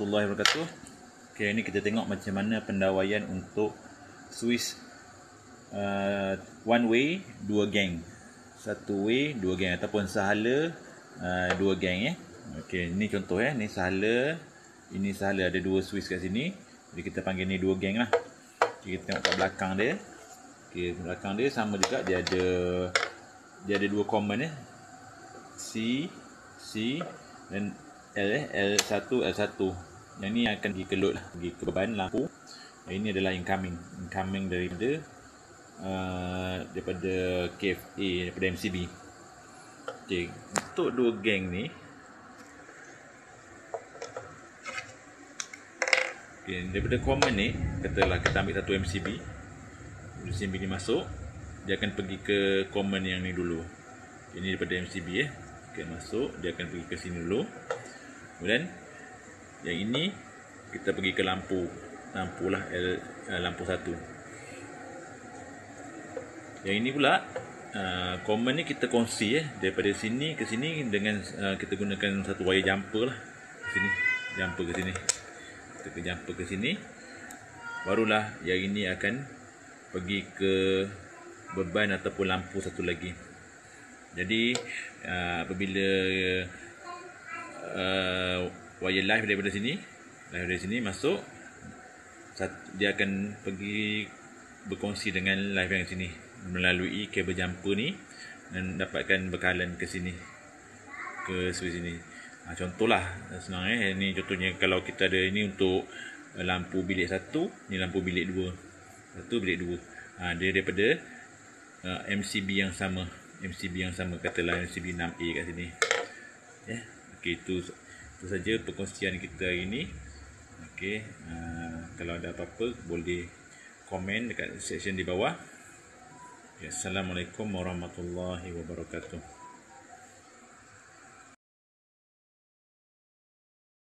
Warahmatullahi wabarakatuh. Okay, ini kita tengok macam mana pendawaian untuk switch one way, dua gang. Satu way, dua gang ataupun sahala dua gang . Okey, ini contoh ni sahala, ini sahala ada dua switch kat sini. Jadi kita panggil ni dua gang lah. Okay, kita tengok kat belakang dia. Okey, belakang dia sama juga, dia ada dua common C dan L1 L1. Yang ni akan pergi ke load lah, pergi ke beban lampu. Ini adalah incoming daripada KFA, daripada MCB. Okey, untuk dua gang ni, okey, daripada common ni, katalah kita ambil satu MCB ni masuk, dia akan pergi ke common yang ni dulu. Ini daripada MCB Okey, masuk, dia akan pergi ke sini dulu. Kemudian yang ini kita pergi ke lampu lah, lampu 1. Yang ini pula common ni kita kongsi daripada sini ke sini dengan kita gunakan satu wire jumper lah. Sini jumper ke sini. Kita jumper ke sini. Barulah yang ini akan pergi ke beban ataupun lampu satu lagi. Jadi apabila wire live daripada sini masuk, dia akan pergi berkongsi dengan live yang sini melalui kabel jumper ni dan dapatkan bekalan ke sini, ke switch sini. Contohlah senang ini contohnya kalau kita ada ini untuk lampu bilik 1, ni lampu bilik 2. 1 bilik 2. Dia daripada MCB yang sama. Katalah MCB 6A kat sini. Okey, itu saja perkongsian kita hari ini. Okey, kalau ada apa-apa boleh komen dekat section di bawah. Assalamualaikum warahmatullahi wabarakatuh.